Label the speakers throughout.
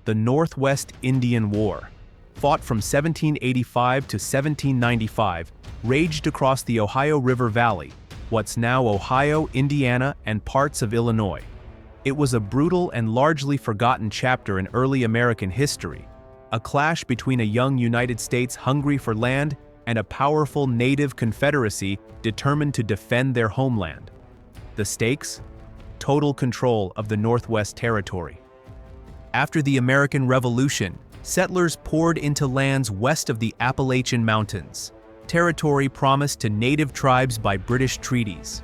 Speaker 1: the Northwest Indian War, fought from 1785 to 1795, raged across the Ohio River Valley, what's now Ohio, Indiana, and parts of Illinois. It was a brutal and largely forgotten chapter in early American history, a clash between a young United States hungry for land and a powerful native confederacy determined to defend their homeland. The stakes? Total control of the Northwest Territory. After the American Revolution, settlers poured into lands west of the Appalachian Mountains, territory promised to native tribes by British treaties.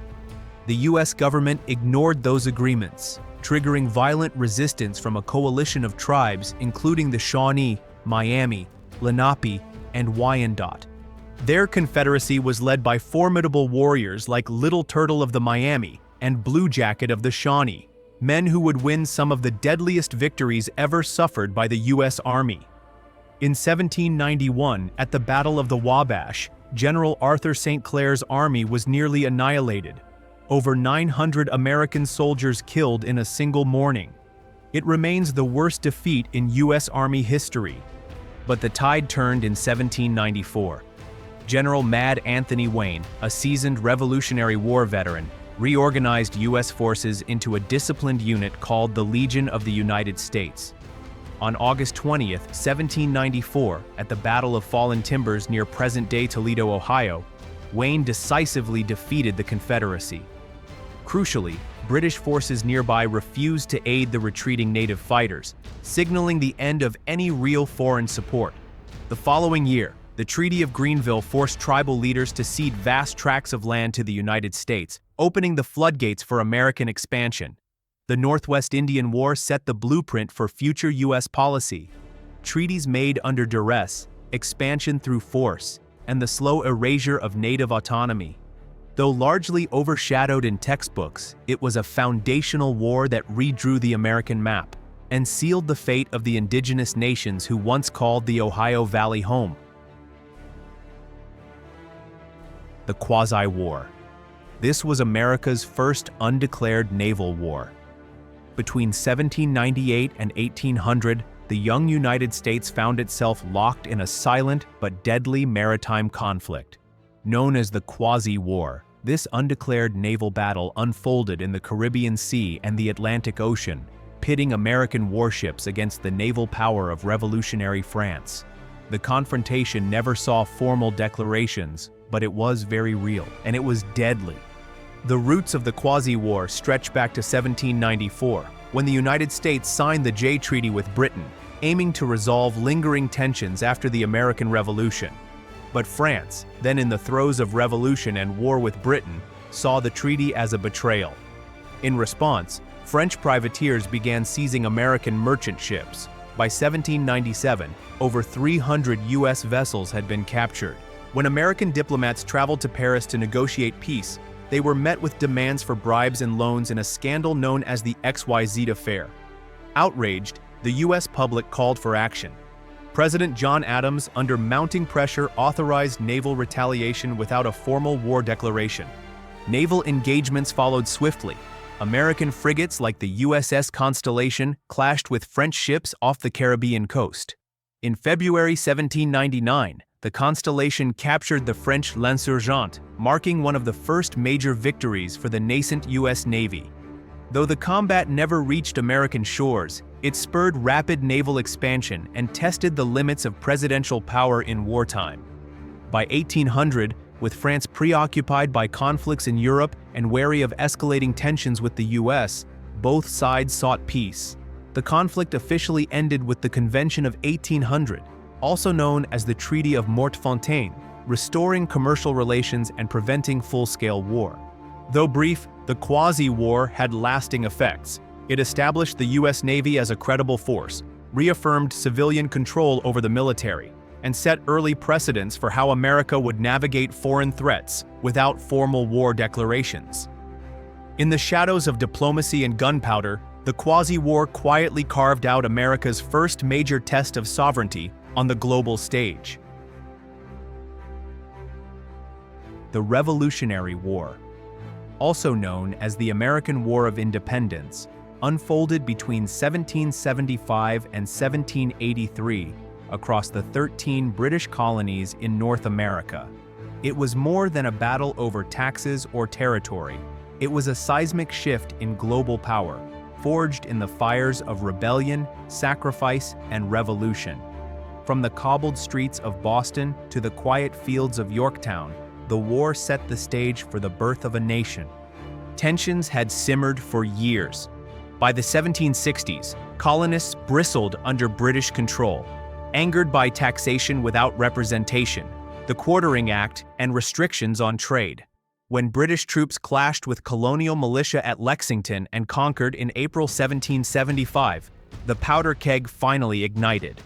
Speaker 1: The U.S. government ignored those agreements, triggering violent resistance from a coalition of tribes including the Shawnee, Miami, Lenape, and Wyandot. Their confederacy was led by formidable warriors like Little Turtle of the Miami and Blue Jacket of the Shawnee, men who would win some of the deadliest victories ever suffered by the U.S. Army. In 1791, at the Battle of the Wabash, General Arthur St. Clair's army was nearly annihilated. Over 900 American soldiers killed in a single morning. It remains the worst defeat in U.S. Army history. But the tide turned in 1794. General Mad Anthony Wayne, a seasoned Revolutionary War veteran, reorganized U.S. forces into a disciplined unit called the Legion of the United States. On August 20, 1794, at the Battle of Fallen Timbers near present-day Toledo, Ohio, Wayne decisively defeated the Confederacy. Crucially, British forces nearby refused to aid the retreating native fighters, signaling the end of any real foreign support. The following year, the Treaty of Greenville forced tribal leaders to cede vast tracts of land to the United States, opening the floodgates for American expansion. The Northwest Indian War set the blueprint for future U.S. policy. Treaties made under duress, expansion through force, and the slow erasure of native autonomy. Though largely overshadowed in textbooks, it was a foundational war that redrew the American map and sealed the fate of the indigenous nations who once called the Ohio Valley home. The Quasi-War. This was America's first undeclared naval war. Between 1798 and 1800, the young United States found itself locked in a silent but deadly maritime conflict. Known as the Quasi-War, this undeclared naval battle unfolded in the Caribbean Sea and the Atlantic Ocean, pitting American warships against the naval power of revolutionary France. The confrontation never saw formal declarations, but it was very real, and it was deadly. The roots of the Quasi-War stretch back to 1794, when the United States signed the Jay Treaty with Britain, aiming to resolve lingering tensions after the American Revolution. But France, then in the throes of revolution and war with Britain, saw the treaty as a betrayal. In response, French privateers began seizing American merchant ships. By 1797, over 300 U.S. vessels had been captured. When American diplomats traveled to Paris to negotiate peace, they were met with demands for bribes and loans in a scandal known as the XYZ affair. Outraged, the U.S. public called for action. President John Adams, under mounting pressure, authorized naval retaliation without a formal war declaration. Naval engagements followed swiftly. American frigates like the USS Constellation clashed with French ships off the Caribbean coast. In February 1799, the Constellation captured the French L'Insurgent, marking one of the first major victories for the nascent U.S. Navy. Though the combat never reached American shores, it spurred rapid naval expansion and tested the limits of presidential power in wartime. By 1800, with France preoccupied by conflicts in Europe and wary of escalating tensions with the U.S., both sides sought peace. The conflict officially ended with the Convention of 1800, also known as the Treaty of Mortefontaine, restoring commercial relations and preventing full-scale war. Though brief, the Quasi-War had lasting effects. It established the U.S. Navy as a credible force, reaffirmed civilian control over the military, and set early precedents for how America would navigate foreign threats without formal war declarations. In the shadows of diplomacy and gunpowder, the Quasi-War quietly carved out America's first major test of sovereignty on the global stage. The Revolutionary War, also known as the American War of Independence, unfolded between 1775 and 1783 across the 13 British colonies in North America. It was more than a battle over taxes or territory. It was a seismic shift in global power, forged in the fires of rebellion, sacrifice, and revolution. From the cobbled streets of Boston to the quiet fields of Yorktown, the war set the stage for the birth of a nation. Tensions had simmered for years. By the 1760s, colonists bristled under British control, angered by taxation without representation, the Quartering Act, and restrictions on trade. When British troops clashed with colonial militia at Lexington and Concord in April 1775, the powder keg finally ignited.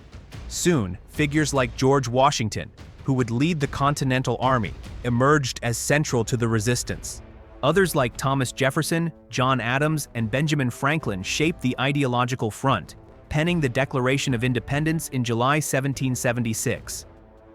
Speaker 1: Soon, figures like George Washington, who would lead the Continental Army, emerged as central to the resistance. Others like Thomas Jefferson, John Adams, and Benjamin Franklin shaped the ideological front, penning the Declaration of Independence in July 1776.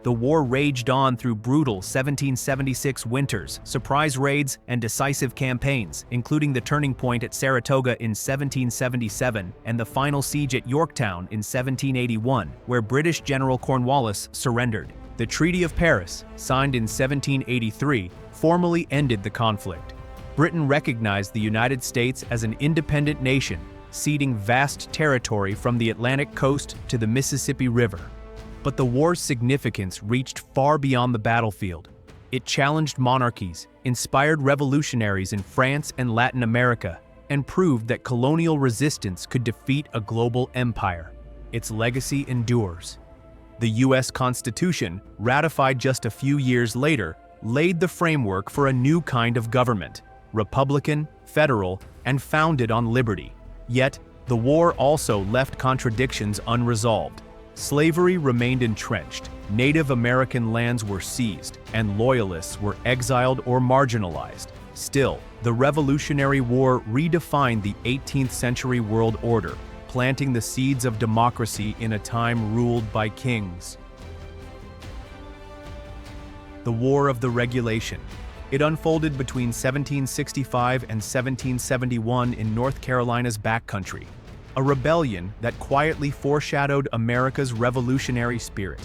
Speaker 1: The war raged on through brutal 1776 winters, surprise raids, and decisive campaigns, including the turning point at Saratoga in 1777 and the final siege at Yorktown in 1781, where British General Cornwallis surrendered. The Treaty of Paris, signed in 1783, formally ended the conflict. Britain recognized the United States as an independent nation, ceding vast territory from the Atlantic coast to the Mississippi River. But the war's significance reached far beyond the battlefield. It challenged monarchies, inspired revolutionaries in France and Latin America, and proved that colonial resistance could defeat a global empire. Its legacy endures. The U.S. Constitution, ratified just a few years later, laid the framework for a new kind of government, republican, federal, and founded on liberty. Yet, the war also left contradictions unresolved. Slavery remained entrenched, Native American lands were seized, and loyalists were exiled or marginalized. Still, the Revolutionary War redefined the 18th century world order, planting the seeds of democracy in a time ruled by kings. The War of the Regulation. It unfolded between 1765 and 1771 in North Carolina's backcountry, a rebellion that quietly foreshadowed America's revolutionary spirit.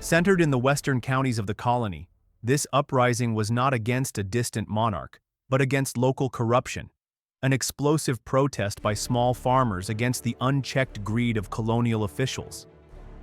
Speaker 1: Centered in the western counties of the colony, this uprising was not against a distant monarch, but against local corruption, an explosive protest by small farmers against the unchecked greed of colonial officials.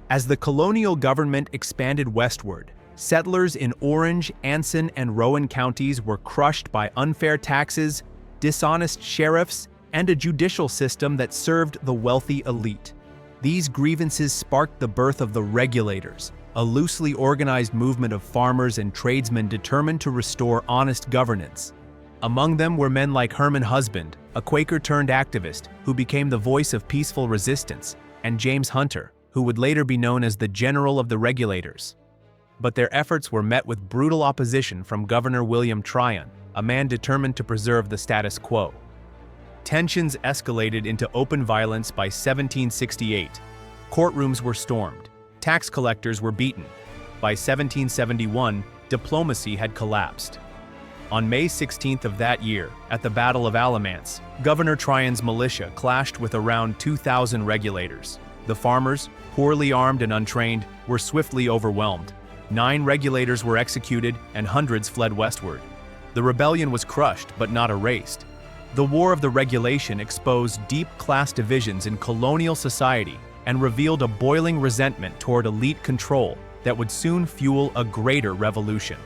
Speaker 1: As the colonial government expanded westward, settlers in Orange, Anson, and Rowan counties were crushed by unfair taxes, dishonest sheriffs, and a judicial system that served the wealthy elite. These grievances sparked the birth of the Regulators, a loosely organized movement of farmers and tradesmen determined to restore honest governance. Among them were men like Herman Husband, a Quaker-turned-activist who became the voice of peaceful resistance, and James Hunter, who would later be known as the General of the Regulators. But their efforts were met with brutal opposition from Governor William Tryon, a man determined to preserve the status quo. Tensions escalated into open violence by 1768. Courtrooms were stormed. Tax collectors were beaten. By 1771, diplomacy had collapsed. On May 16th of that year, at the Battle of Alamance, Governor Tryon's militia clashed with around 2,000 Regulators. The farmers, poorly armed and untrained, were swiftly overwhelmed. 9 Regulators were executed and hundreds fled westward. The rebellion was crushed but not erased. The War of the Regulation exposed deep class divisions in colonial society and revealed a boiling resentment toward elite control that would soon fuel a greater revolution.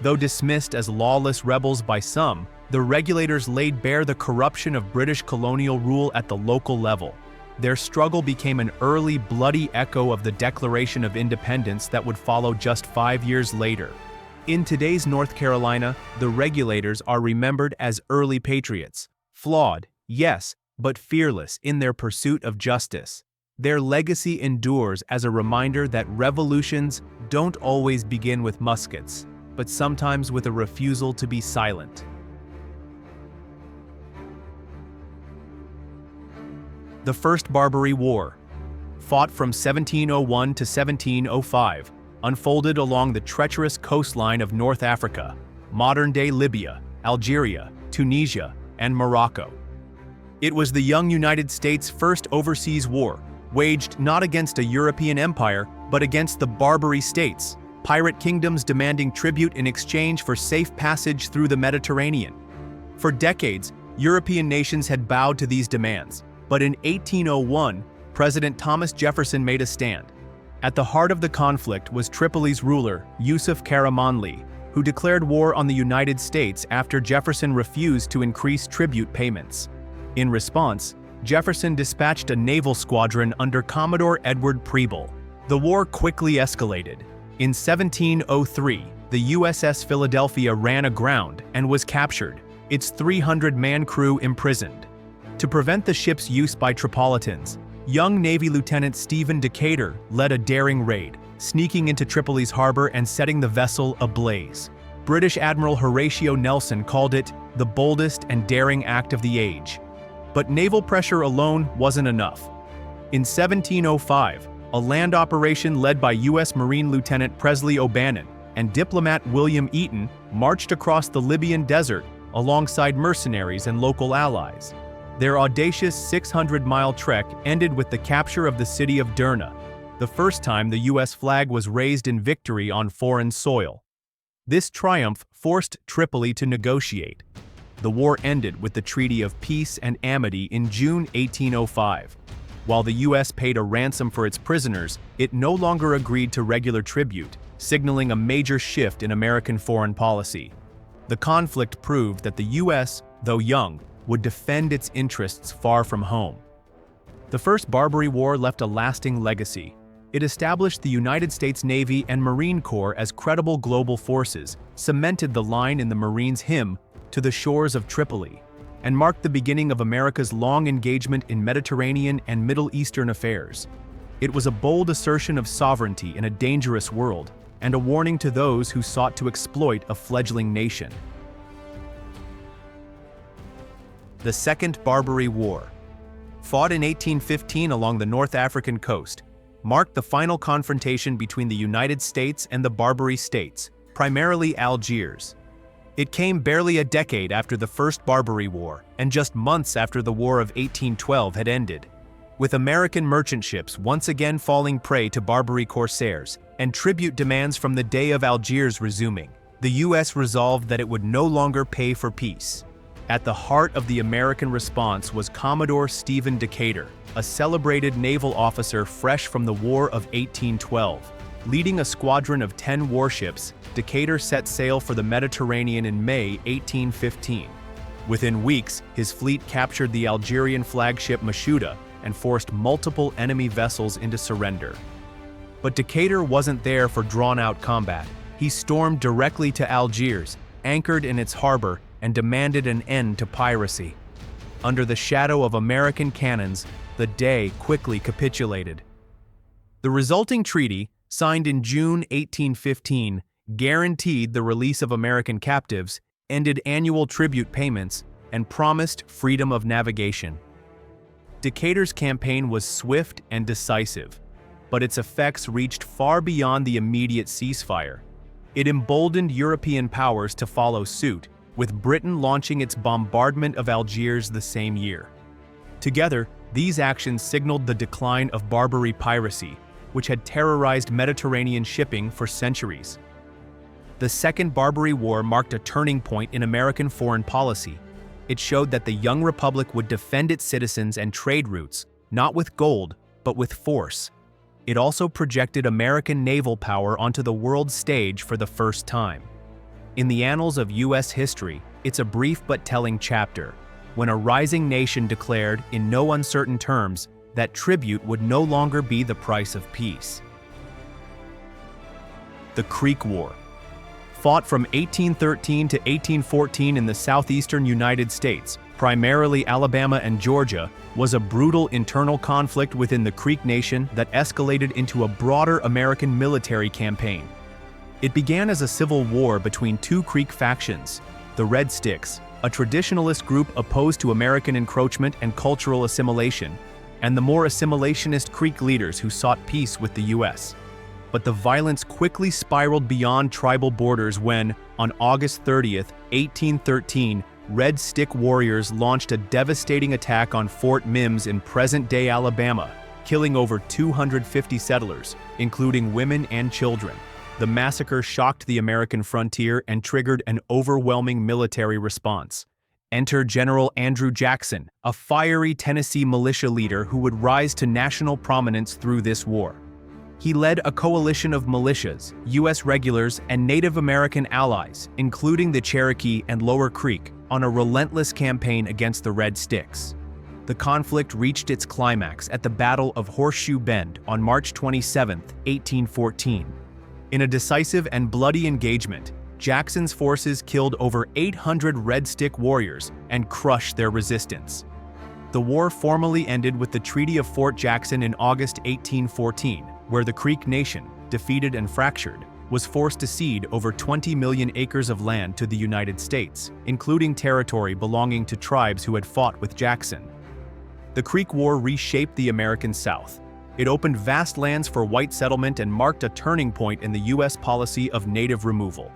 Speaker 1: Though dismissed as lawless rebels by some, the Regulators laid bare the corruption of British colonial rule at the local level. Their struggle became an early, bloody echo of the Declaration of Independence that would follow just 5 years later. In today's North Carolina, the Regulators are remembered as early patriots, flawed, yes, but fearless in their pursuit of justice. Their legacy endures as a reminder that revolutions don't always begin with muskets, but sometimes with a refusal to be silent. The First Barbary War, fought from 1701 to 1705, unfolded along the treacherous coastline of North Africa, modern-day Libya, Algeria, Tunisia, and Morocco. It was the young United States' first overseas war, waged not against a European empire, but against the Barbary states, pirate kingdoms demanding tribute in exchange for safe passage through the Mediterranean. For decades, European nations had bowed to these demands, but in 1801, President Thomas Jefferson made a stand. At the heart of the conflict was Tripoli's ruler, Yusuf Karamanli, who declared war on the United States after Jefferson refused to increase tribute payments. In response, Jefferson dispatched a naval squadron under Commodore Edward Preble. The war quickly escalated. In 1703, the USS Philadelphia ran aground and was captured, its 300-man crew imprisoned. To prevent the ship's use by Tripolitans, young Navy Lieutenant Stephen Decatur led a daring raid, sneaking into Tripoli's harbor and setting the vessel ablaze. British Admiral Horatio Nelson called it the boldest and daring act of the age. But naval pressure alone wasn't enough. In 1705, a land operation led by U.S. Marine Lieutenant Presley O'Bannon and diplomat William Eaton marched across the Libyan desert alongside mercenaries and local allies. Their audacious 600-mile trek ended with the capture of the city of Derna, the first time the U.S. flag was raised in victory on foreign soil. This triumph forced Tripoli to negotiate. The war ended with the Treaty of Peace and Amity in June 1805. While the U.S. paid a ransom for its prisoners, it no longer agreed to regular tribute, signaling a major shift in American foreign policy. The conflict proved that the U.S., though young, would defend its interests far from home. The First Barbary War left a lasting legacy. It established the United States Navy and Marine Corps as credible global forces, cemented the line in the Marines' hymn, "To the Shores of Tripoli," and marked the beginning of America's long engagement in Mediterranean and Middle Eastern affairs. It was a bold assertion of sovereignty in a dangerous world, and a warning to those who sought to exploit a fledgling nation. The Second Barbary War, fought in 1815 along the North African coast, marked the final confrontation between the United States and the Barbary states, primarily Algiers. It came barely a decade after the First Barbary War, and just months after the War of 1812 had ended. With American merchant ships once again falling prey to Barbary corsairs, and tribute demands from the Dey of Algiers resuming, the U.S. resolved that it would no longer pay for peace. At the heart of the American response was Commodore Stephen Decatur, a celebrated naval officer fresh from the War of 1812. Leading a squadron of 10 warships, Decatur set sail for the Mediterranean in May 1815. Within weeks, his fleet captured the Algerian flagship Mashuda and forced multiple enemy vessels into surrender. But Decatur wasn't there for drawn-out combat. He stormed directly to Algiers, anchored in its harbor, and demanded an end to piracy. Under the shadow of American cannons, the Dey quickly capitulated. The resulting treaty, signed in June 1815, guaranteed the release of American captives, ended annual tribute payments, and promised freedom of navigation. Decatur's campaign was swift and decisive, but its effects reached far beyond the immediate ceasefire. It emboldened European powers to follow suit, with Britain launching its bombardment of Algiers the same year. Together, these actions signaled the decline of Barbary piracy, which had terrorized Mediterranean shipping for centuries. The Second Barbary War marked a turning point in American foreign policy. It showed that the young republic would defend its citizens and trade routes, not with gold, but with force. It also projected American naval power onto the world stage for the first time. In the annals of U.S. history, it's a brief but telling chapter, when a rising nation declared, in no uncertain terms, that tribute would no longer be the price of peace. The Creek War. Fought from 1813 to 1814 in the southeastern United States, primarily Alabama and Georgia, was a brutal internal conflict within the Creek Nation that escalated into a broader American military campaign. It began as a civil war between two Creek factions, the Red Sticks, a traditionalist group opposed to American encroachment and cultural assimilation, and the more assimilationist Creek leaders who sought peace with the U.S. But the violence quickly spiraled beyond tribal borders when, on August 30, 1813, Red Stick warriors launched a devastating attack on Fort Mims in present-day Alabama, killing over 250 settlers, including women and children. The massacre shocked the American frontier and triggered an overwhelming military response. Enter General Andrew Jackson, a fiery Tennessee militia leader who would rise to national prominence through this war. He led a coalition of militias, U.S. regulars, and Native American allies, including the Cherokee and Lower Creek, on a relentless campaign against the Red Sticks. The conflict reached its climax at the Battle of Horseshoe Bend on March 27, 1814. In a decisive and bloody engagement, Jackson's forces killed over 800 Red Stick warriors and crushed their resistance. The war formally ended with the Treaty of Fort Jackson in August 1814, where the Creek Nation, defeated and fractured, was forced to cede over 20 million acres of land to the United States, including territory belonging to tribes who had fought with Jackson. The Creek War reshaped the American South. It opened vast lands for white settlement and marked a turning point in the U.S. policy of native removal.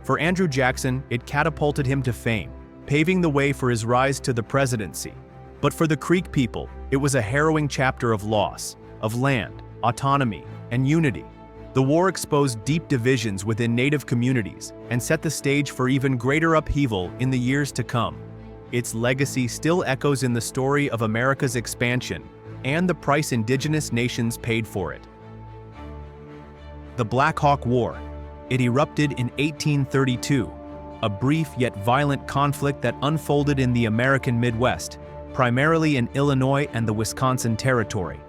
Speaker 1: For Andrew Jackson, it catapulted him to fame, paving the way for his rise to the presidency. But for the Creek people, it was a harrowing chapter of loss, of land, autonomy, and unity. The war exposed deep divisions within Native communities and set the stage for even greater upheaval in the years to come. Its legacy still echoes in the story of America's expansion and the price indigenous nations paid for it. The Black Hawk War. It erupted in 1832, a brief yet violent conflict that unfolded in the American Midwest, primarily in Illinois and the Wisconsin Territory.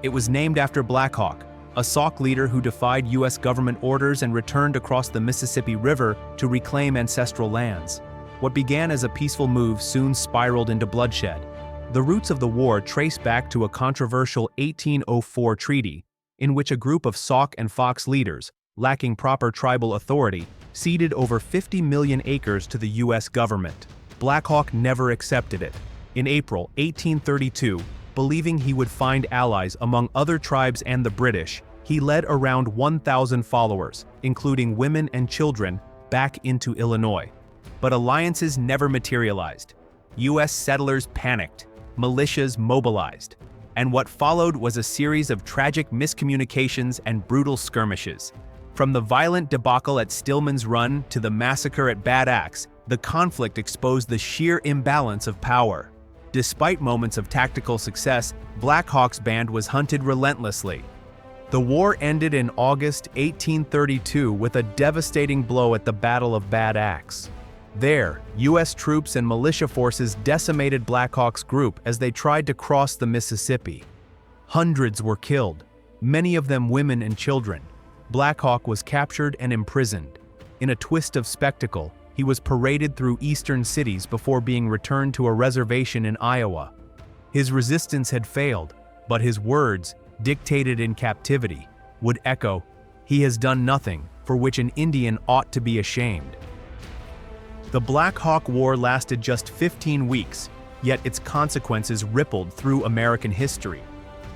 Speaker 1: It was named after Black Hawk, a Sauk leader who defied U.S. government orders and returned across the Mississippi River to reclaim ancestral lands. What began as a peaceful move soon spiraled into bloodshed. The roots of the war trace back to a controversial 1804 treaty, in which a group of Sauk and Fox leaders, lacking proper tribal authority, ceded over 50 million acres to the U.S. government. Black Hawk never accepted it. In April 1832, believing he would find allies among other tribes and the British, he led around 1,000 followers, including women and children, back into Illinois. But alliances never materialized. U.S. settlers panicked, militias mobilized, and what followed was a series of tragic miscommunications and brutal skirmishes. From the violent debacle at Stillman's Run to the massacre at Bad Axe, the conflict exposed the sheer imbalance of power. Despite moments of tactical success, Black Hawk's band was hunted relentlessly. The war ended in August 1832 with a devastating blow at the Battle of Bad Axe. There, U.S. troops and militia forces decimated Black Hawk's group as they tried to cross the Mississippi. Hundreds were killed, many of them women and children. Black Hawk was captured and imprisoned. In a twist of spectacle, he was paraded through eastern cities before being returned to a reservation in Iowa. His resistance had failed, but his words, dictated in captivity, would echo, "He has done nothing for which an Indian ought to be ashamed." The Black Hawk War lasted just 15 weeks, yet its consequences rippled through American history.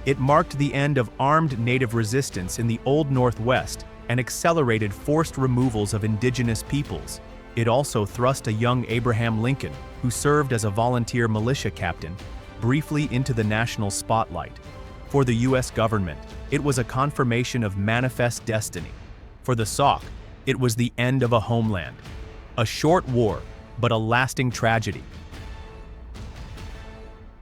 Speaker 1: It marked the end of armed Native resistance in the Old Northwest and accelerated forced removals of indigenous peoples. It also thrust a young Abraham Lincoln, who served as a volunteer militia captain, briefly into the national spotlight. For the U.S. government, it was a confirmation of manifest destiny. For the Sauk, it was the end of a homeland. A short war, but a lasting tragedy.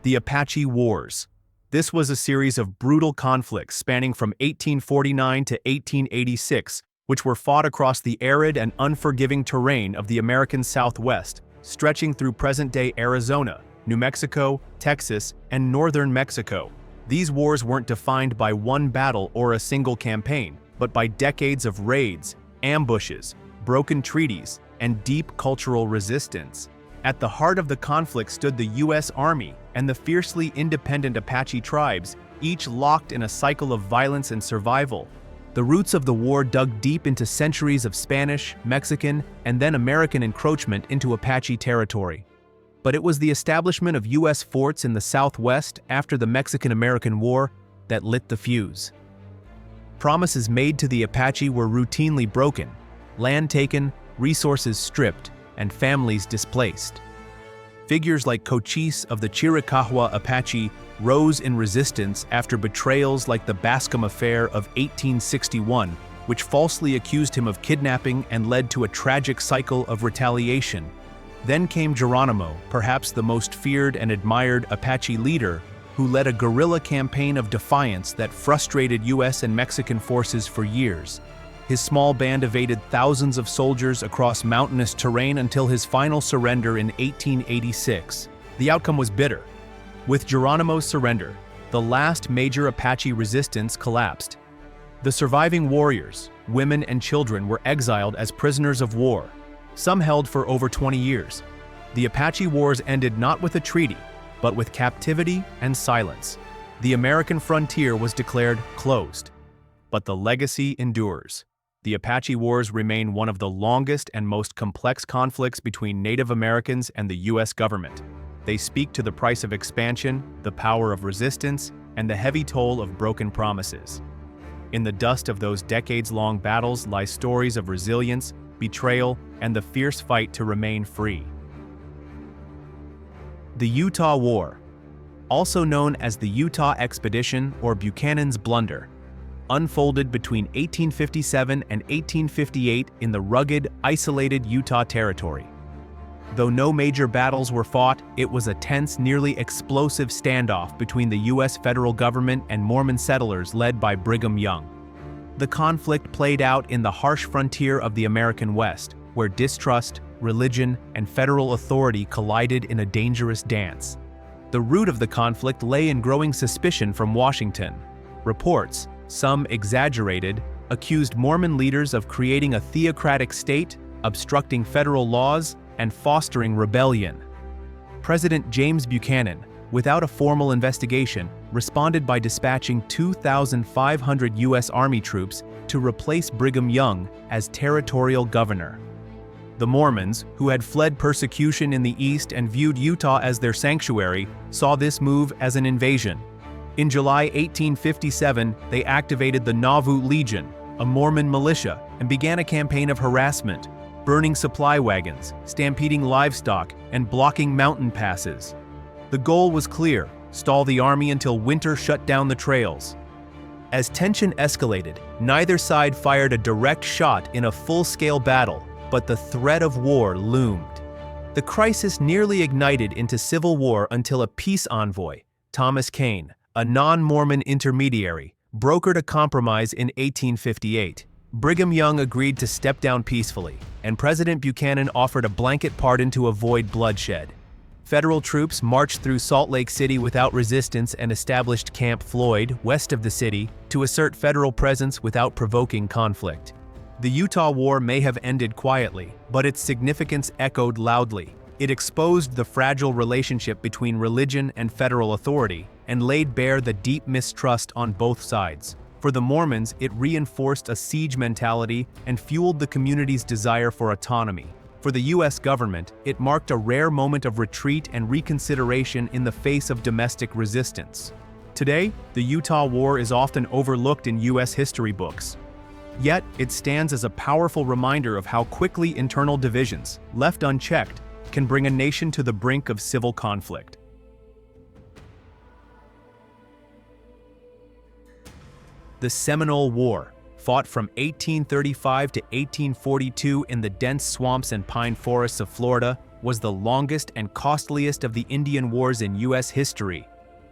Speaker 1: The Apache Wars. This was a series of brutal conflicts spanning from 1849 to 1886, which were fought across the arid and unforgiving terrain of the American Southwest, stretching through present-day Arizona, New Mexico, Texas, and northern Mexico. These wars weren't defined by one battle or a single campaign, but by decades of raids, ambushes, broken treaties, and deep cultural resistance. At the heart of the conflict stood the U.S. Army and the fiercely independent Apache tribes, each locked in a cycle of violence and survival. The roots of the war dug deep into centuries of Spanish, Mexican, and then American encroachment into Apache territory. But it was the establishment of U.S. forts in the Southwest after the Mexican-American War that lit the fuse. Promises made to the Apache were routinely broken, land taken, resources stripped, and families displaced. Figures like Cochise of the Chiricahua Apache rose in resistance after betrayals like the Bascom Affair of 1861, which falsely accused him of kidnapping and led to a tragic cycle of retaliation. Then came Geronimo, perhaps the most feared and admired Apache leader, who led a guerrilla campaign of defiance that frustrated U.S. and Mexican forces for years. His small band evaded thousands of soldiers across mountainous terrain until his final surrender in 1886. The outcome was bitter. With Geronimo's surrender, the last major Apache resistance collapsed. The surviving warriors, women and children were exiled as prisoners of war, some held for over 20 years. The Apache Wars ended not with a treaty, but with captivity and silence. The American frontier was declared closed. But the legacy endures. The Apache Wars remain one of the longest and most complex conflicts between Native Americans and the U.S. government. They speak to the price of expansion, the power of resistance, and the heavy toll of broken promises. In the dust of those decades-long battles lie stories of resilience, betrayal, and the fierce fight to remain free. The Utah War, also known as the Utah Expedition or Buchanan's Blunder, unfolded between 1857 and 1858 in the rugged, isolated Utah Territory. Though no major battles were fought, it was a tense, nearly explosive standoff between the U.S. federal government and Mormon settlers led by Brigham Young. The conflict played out in the harsh frontier of the American West, where distrust, religion, and federal authority collided in a dangerous dance. The root of the conflict lay in growing suspicion from Washington. Reports, some exaggerated, accused Mormon leaders of creating a theocratic state, obstructing federal laws, and fostering rebellion. President James Buchanan, without a formal investigation, responded by dispatching 2,500 U.S. Army troops to replace Brigham Young as territorial governor. The Mormons, who had fled persecution in the East and viewed Utah as their sanctuary, saw this move as an invasion. In July 1857, they activated the Nauvoo Legion, a Mormon militia, and began a campaign of harassment, burning supply wagons, stampeding livestock, and blocking mountain passes. The goal was clear: stall the army until winter shut down the trails. As tension escalated, neither side fired a direct shot in a full-scale battle, but the threat of war loomed. The crisis nearly ignited into civil war until a peace envoy, Thomas Kane, a non-Mormon intermediary, brokered a compromise in 1858. Brigham Young agreed to step down peacefully, and President Buchanan offered a blanket pardon to avoid bloodshed. Federal troops marched through Salt Lake City without resistance and established Camp Floyd, west of the city, to assert federal presence without provoking conflict. The Utah War may have ended quietly, but its significance echoed loudly. It exposed the fragile relationship between religion and federal authority, and laid bare the deep mistrust on both sides. For the Mormons, it reinforced a siege mentality and fueled the community's desire for autonomy. For the U.S. government, it marked a rare moment of retreat and reconsideration in the face of domestic resistance. Today, the Utah War is often overlooked in U.S. history books. Yet, it stands as a powerful reminder of how quickly internal divisions, left unchecked, can bring a nation to the brink of civil conflict. The Seminole War, fought from 1835 to 1842 in the dense swamps and pine forests of Florida, was the longest and costliest of the Indian Wars in U.S. history.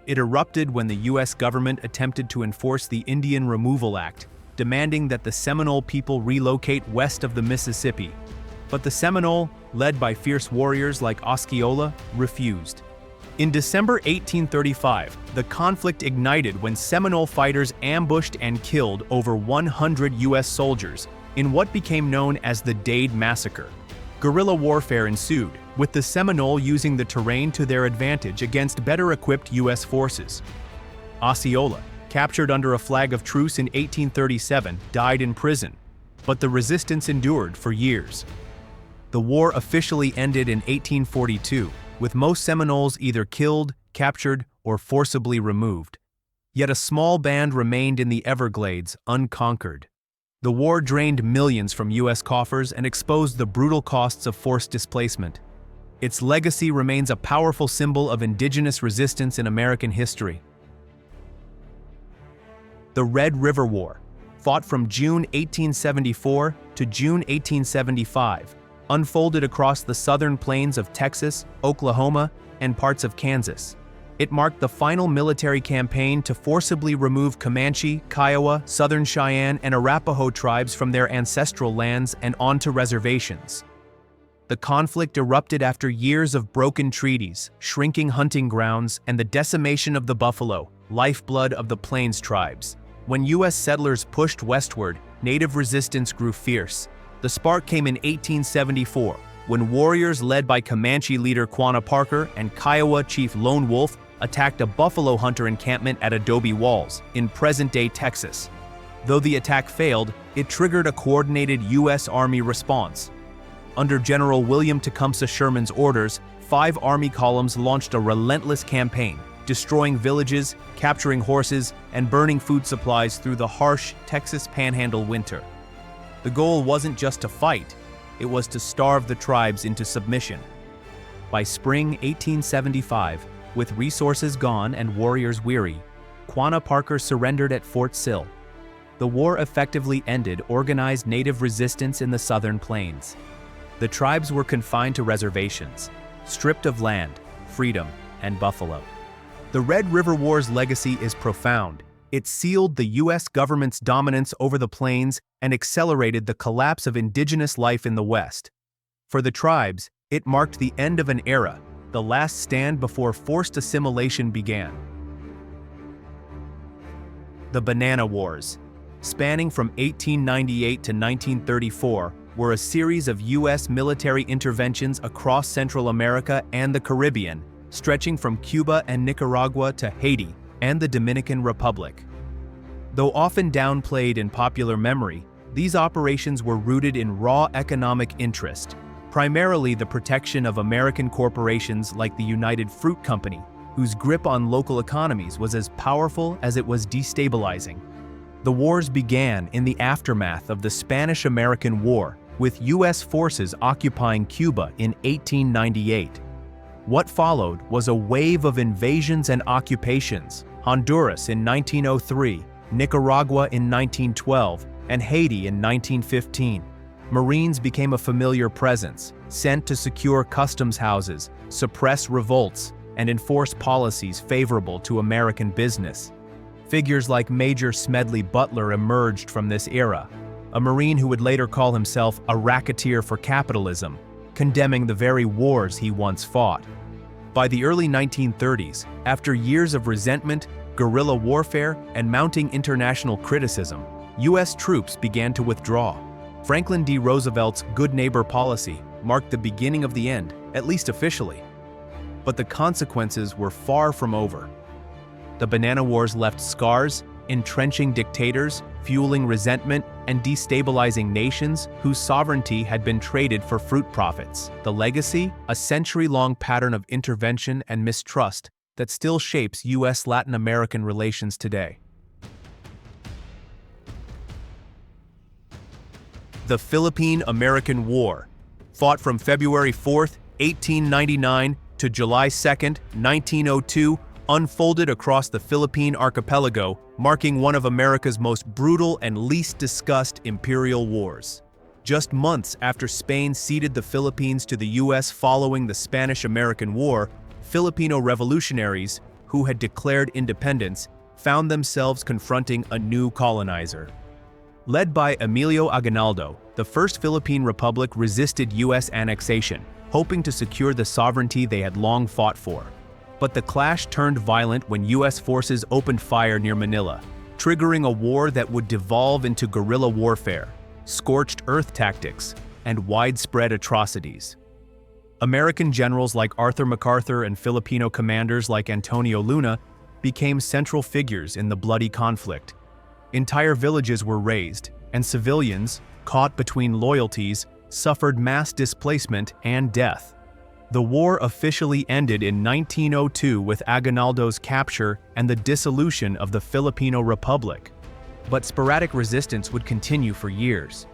Speaker 1: It erupted when the U.S. government attempted to enforce the Indian Removal Act, demanding that the Seminole people relocate west of the Mississippi. But the Seminole, led by fierce warriors like Osceola, refused. In December 1835, the conflict ignited when Seminole fighters ambushed and killed over 100 U.S. soldiers in what became known as the Dade Massacre. Guerrilla warfare ensued, with the Seminole using the terrain to their advantage against better-equipped U.S. forces. Osceola, captured under a flag of truce in 1837, died in prison, but the resistance endured for years. The war officially ended in 1842, with most Seminoles either killed, captured, or forcibly removed. Yet a small band remained in the Everglades, unconquered. The war drained millions from U.S. coffers and exposed the brutal costs of forced displacement. Its legacy remains a powerful symbol of indigenous resistance in American history. The Red River War, fought from June 1874 to June 1875, unfolded across the southern plains of Texas, Oklahoma, and parts of Kansas. It marked the final military campaign to forcibly remove Comanche, Kiowa, Southern Cheyenne, and Arapaho tribes from their ancestral lands and onto reservations. The conflict erupted after years of broken treaties, shrinking hunting grounds, and the decimation of the buffalo, lifeblood of the Plains tribes. When U.S. settlers pushed westward, Native resistance grew fierce. The spark came in 1874, when warriors led by Comanche leader Quanah Parker and Kiowa chief Lone Wolf attacked a buffalo hunter encampment at Adobe Walls, in present-day Texas. Though the attack failed, it triggered a coordinated U.S. Army response. Under General William Tecumseh Sherman's orders, 5 Army columns launched a relentless campaign, destroying villages, capturing horses, and burning food supplies through the harsh Texas Panhandle winter. The goal wasn't just to fight, it was to starve the tribes into submission. By spring 1875, with resources gone and warriors weary, Quanah Parker surrendered at Fort Sill. The war effectively ended organized Native resistance in the southern plains. The tribes were confined to reservations, stripped of land, freedom, and buffalo. The Red River War's legacy is profound. It sealed the U.S. government's dominance over the plains and accelerated the collapse of indigenous life in the West. For the tribes, it marked the end of an era, the last stand before forced assimilation began. The Banana Wars, spanning from 1898 to 1934, were a series of U.S. military interventions across Central America and the Caribbean, stretching from Cuba and Nicaragua to Haiti and the Dominican Republic. Though often downplayed in popular memory, these operations were rooted in raw economic interest, primarily the protection of American corporations like the United Fruit Company, whose grip on local economies was as powerful as it was destabilizing. The wars began in the aftermath of the Spanish-American War, with U.S. forces occupying Cuba in 1898. What followed was a wave of invasions and occupations: Honduras in 1903, Nicaragua in 1912, and Haiti in 1915. Marines became a familiar presence, sent to secure customs houses, suppress revolts, and enforce policies favorable to American business. Figures like Major Smedley Butler emerged from this era, a Marine who would later call himself a racketeer for capitalism, condemning the very wars he once fought. By the early 1930s, after years of resentment, guerrilla warfare, and mounting international criticism, U.S. troops began to withdraw. Franklin D. Roosevelt's Good Neighbor policy marked the beginning of the end, at least officially. But the consequences were far from over. The Banana Wars left scars, entrenching dictators, fueling resentment, and destabilizing nations whose sovereignty had been traded for fruit profits. The legacy, a century-long pattern of intervention and mistrust that still shapes U.S. Latin American relations today. The Philippine-American War, fought from February 4, 1899 to July 2, 1902, unfolded across the Philippine archipelago, marking one of America's most brutal and least discussed imperial wars. Just months after Spain ceded the Philippines to the U.S. following the Spanish-American War, Filipino revolutionaries, who had declared independence, found themselves confronting a new colonizer. Led by Emilio Aguinaldo, the First Philippine Republic resisted U.S. annexation, hoping to secure the sovereignty they had long fought for. But the clash turned violent when U.S. forces opened fire near Manila, triggering a war that would devolve into guerrilla warfare, scorched earth tactics, and widespread atrocities. American generals like Arthur MacArthur and Filipino commanders like Antonio Luna became central figures in the bloody conflict. Entire villages were razed, and civilians, caught between loyalties, suffered mass displacement and death. The war officially ended in 1902 with Aguinaldo's capture and the dissolution of the Filipino Republic. But sporadic resistance would continue for years.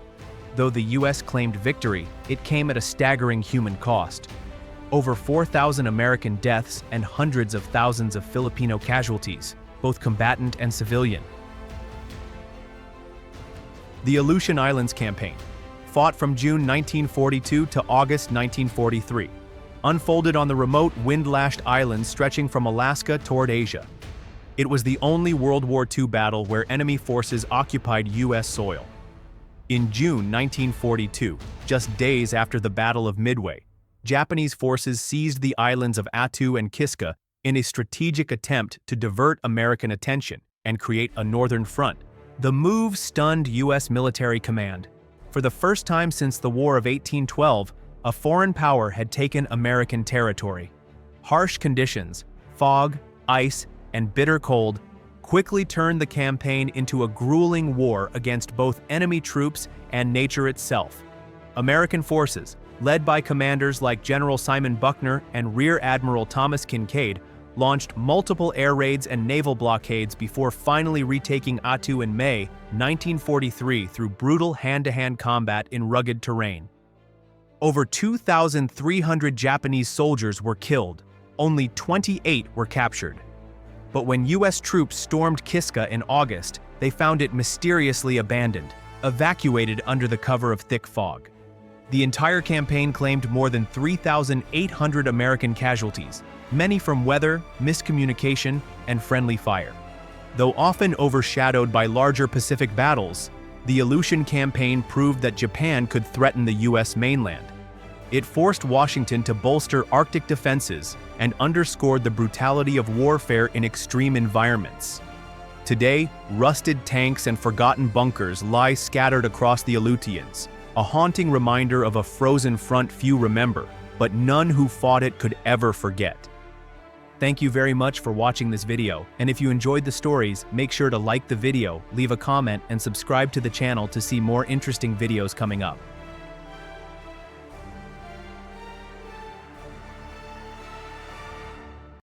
Speaker 1: Though the U.S. claimed victory, it came at a staggering human cost. Over 4,000 American deaths and hundreds of thousands of Filipino casualties, both combatant and civilian. The Aleutian Islands Campaign, fought from June 1942 to August 1943, unfolded on the remote wind-lashed islands stretching from Alaska toward Asia. It was the only World War II battle where enemy forces occupied U.S. soil. In June 1942, just days after the Battle of Midway, Japanese forces seized the islands of Attu and Kiska in a strategic attempt to divert American attention and create a northern front. The move stunned U.S. military command. For the first time since the War of 1812, a foreign power had taken American territory. Harsh conditions, fog, ice, and bitter cold quickly turned the campaign into a grueling war against both enemy troops and nature itself. American forces, led by commanders like General Simon Buckner and Rear Admiral Thomas Kinkaid, launched multiple air raids and naval blockades before finally retaking Attu in May 1943 through brutal hand-to-hand combat in rugged terrain. Over 2,300 Japanese soldiers were killed, only 28 were captured. But when U.S. troops stormed Kiska in August, they found it mysteriously abandoned, evacuated under the cover of thick fog. The entire campaign claimed more than 3,800 American casualties, many from weather, miscommunication, and friendly fire. Though often overshadowed by larger Pacific battles, the Aleutian Campaign proved that Japan could threaten the U.S. mainland. It forced Washington to bolster Arctic defenses and underscored the brutality of warfare in extreme environments. Today, rusted tanks and forgotten bunkers lie scattered across the Aleutians, a haunting reminder of a frozen front few remember, but none who fought it could ever forget. Thank you very much for watching this video, and if you enjoyed the stories, make sure to like the video, leave a comment, and subscribe to the channel to see more interesting videos coming up.